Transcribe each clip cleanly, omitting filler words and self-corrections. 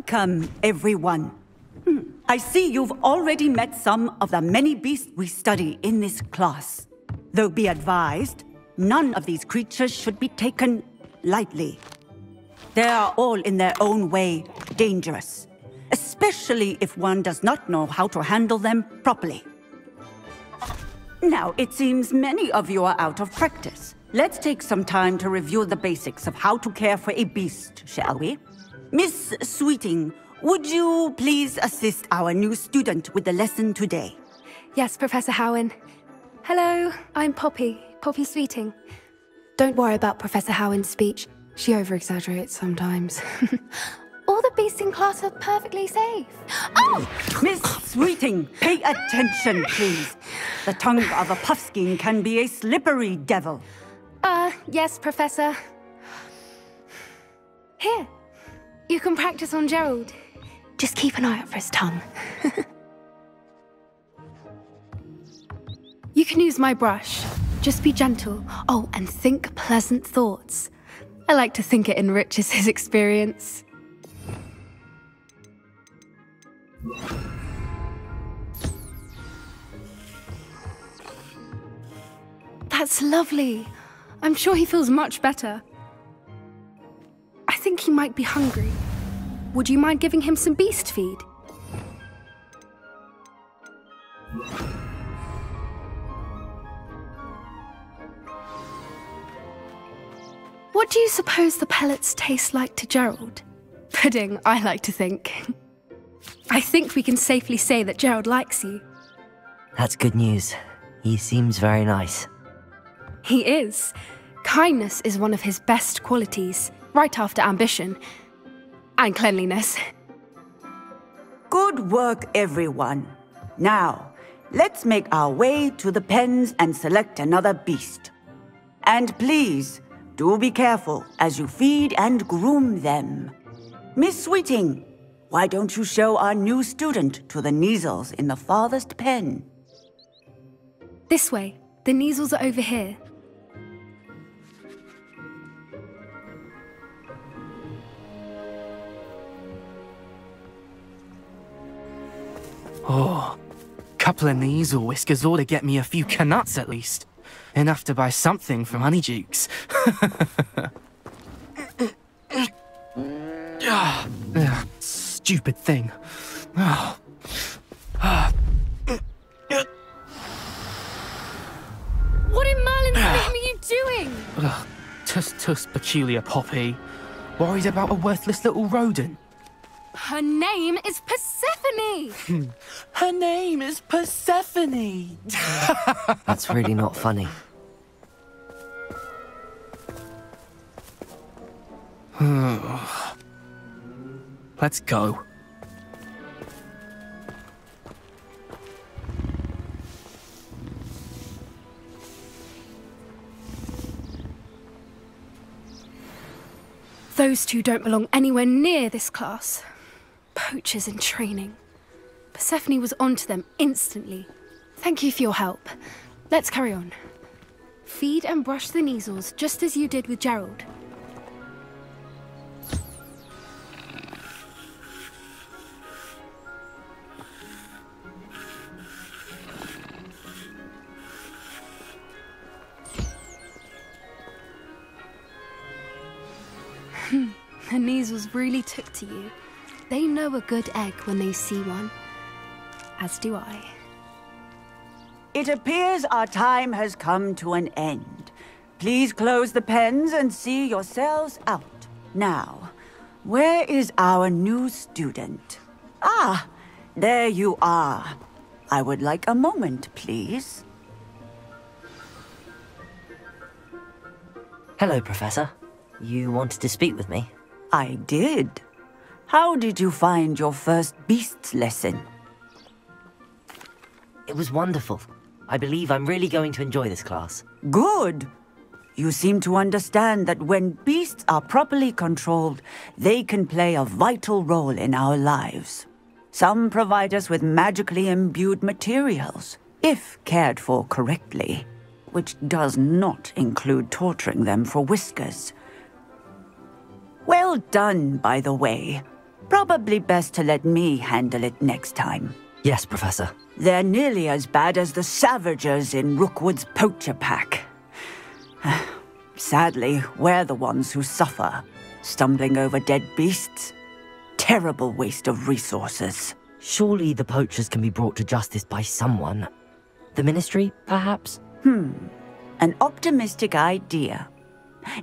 Welcome, everyone. I see you've already met some of the many beasts we study in this class. Though be advised, none of these creatures should be taken lightly. They are all in their own way dangerous, especially if one does not know how to handle them properly. Now, it seems many of you are out of practice. Let's take some time to review the basics of how to care for a beast, shall we? Miss Sweeting, would you please assist our new student with the lesson today? Yes, Professor Howen. Hello, I'm Poppy Sweeting. Don't worry about Professor Howen's speech. She over-exaggerates sometimes. All the beasts in class are perfectly safe. Oh! Miss Sweeting, pay attention, please. The tongue of a puffskein can be a slippery devil. Yes, Professor. Here, you can practice on Gerald. Just keep an eye out for his tongue. You can use my brush. Just be gentle. Oh, and think pleasant thoughts. I like to think it enriches his experience. That's lovely. I'm sure he feels much better. I think he might be hungry. Would you mind giving him some beast feed? What do you suppose the pellets taste like to Gerald? Pudding, I like to think. I think we can safely say that Gerald likes you. That's good news. He seems very nice. He is. Kindness is one of his best qualities, right after ambition. And cleanliness. Good work, everyone. Now, let's make our way to the pens and select another beast. And please, do be careful as you feed and groom them. Miss Sweeting, why don't you show our new student to the Neasels in the farthest pen? This way. The Neasels are over here. Oh, couple of Neasel whiskers ought to get me a few canuts at least. Enough to buy something from Honeydukes. Stupid thing. Oh. What in Merlin's name are you doing? Tuss, peculiar Poppy. Worried about a worthless little rodent. Her name is Persephone! Her name is Persephone! That's really not funny. Let's go. Those two don't belong anywhere near this class. Poachers in training. Persephone was onto them instantly. Thank you for your help. Let's carry on. Feed and brush the Neasels just as you did with Gerald. The Neasels really took to you. They know a good egg when they see one. As do I. It appears our time has come to an end. Please close the pens and see yourselves out. Now, where is our new student? Ah, there you are. I would like a moment, please. Hello, Professor. You wanted to speak with me? I did. How did you find your first beasts lesson? It was wonderful. I believe I'm really going to enjoy this class. Good. You seem to understand that when beasts are properly controlled, they can play a vital role in our lives. Some provide us with magically imbued materials, if cared for correctly, which does not include torturing them for whiskers. Well done, by the way. Probably best to let me handle it next time. Yes, Professor. They're nearly as bad as the Savagers in Rookwood's poacher pack. Sadly, we're the ones who suffer, stumbling over dead beasts. Terrible waste of resources. Surely the poachers can be brought to justice by someone. The Ministry, perhaps? An optimistic idea.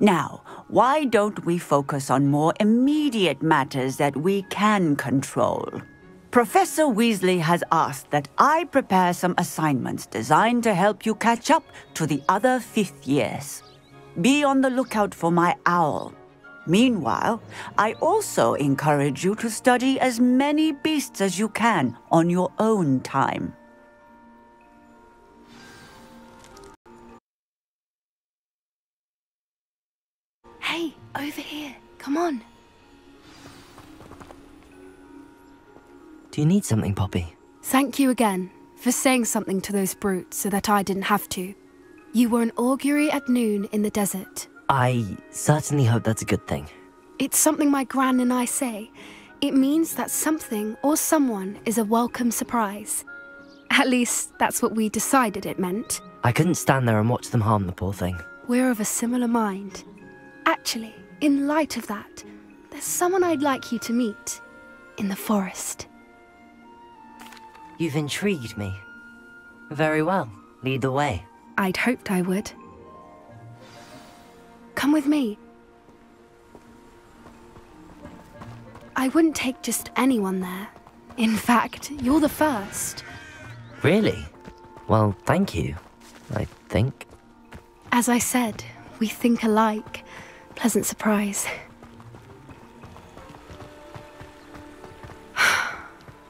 Now, why don't we focus on more immediate matters that we can control? Professor Weasley has asked that I prepare some assignments designed to help you catch up to the other 5th years. Be on the lookout for my owl. Meanwhile, I also encourage you to study as many beasts as you can on your own time. Hey, over here. Come on. Do you need something, Poppy? Thank you again for saying something to those brutes so that I didn't have to. You were an augury at noon in the desert. I certainly hope that's a good thing. It's something my gran and I say. It means that something or someone is a welcome surprise. At least, that's what we decided it meant. I couldn't stand there and watch them harm the poor thing. We're of a similar mind. Actually, in light of that, there's someone I'd like you to meet. In the forest. You've intrigued me. Very well. Lead the way. I'd hoped I would. Come with me. I wouldn't take just anyone there. In fact, you're the first. Really? Well, thank you, I think. As I said, we think alike. Pleasant surprise.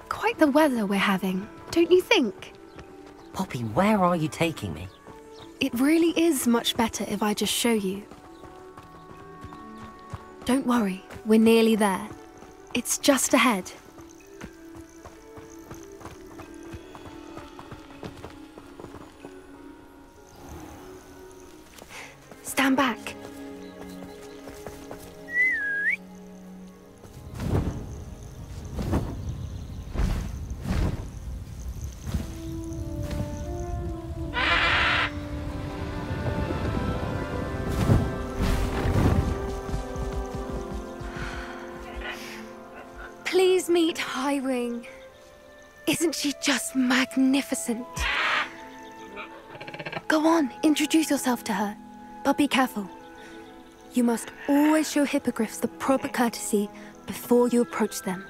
Quite the weather we're having, don't you think? Poppy, where are you taking me? It really is much better if I just show you. Don't worry, we're nearly there. It's just ahead. Stand back. Please meet Highwing. Isn't she just magnificent? Go on, introduce yourself to her. But be careful. You must always show hippogriffs the proper courtesy before you approach them.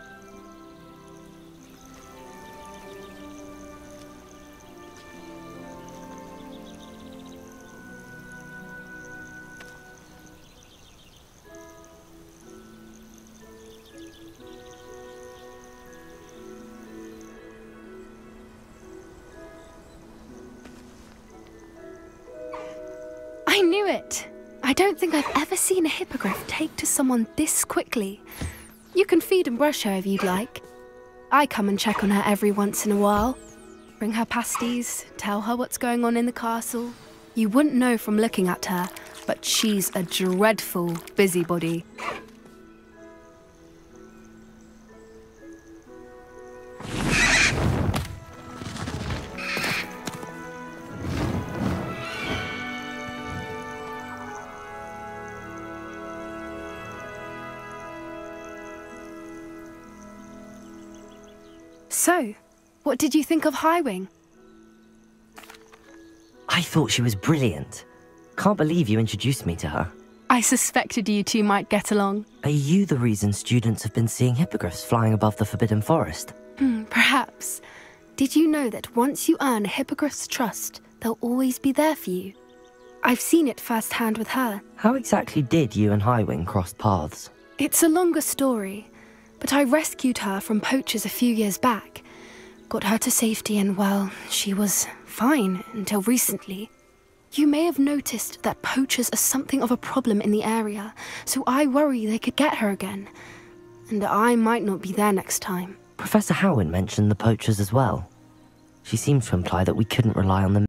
I knew it! I don't think I've ever seen a hippogriff take to someone this quickly. You can feed and brush her if you'd like. I come and check on her every once in a while. Bring her pasties, tell her what's going on in the castle. You wouldn't know from looking at her, but she's a dreadful busybody. So, what did you think of Highwing? I thought she was brilliant. Can't believe you introduced me to her. I suspected you two might get along. Are you the reason students have been seeing hippogriffs flying above the Forbidden Forest? Perhaps. Did you know that once you earn a hippogriff's trust, they'll always be there for you? I've seen it firsthand with her. How exactly did you and Highwing cross paths? It's a longer story, but I rescued her from poachers a few years back. Got her to safety and, well, she was fine until recently. You may have noticed that poachers are something of a problem in the area, so I worry they could get her again. And I might not be there next time. Professor Howard mentioned the poachers as well. She seems to imply that we couldn't rely on them.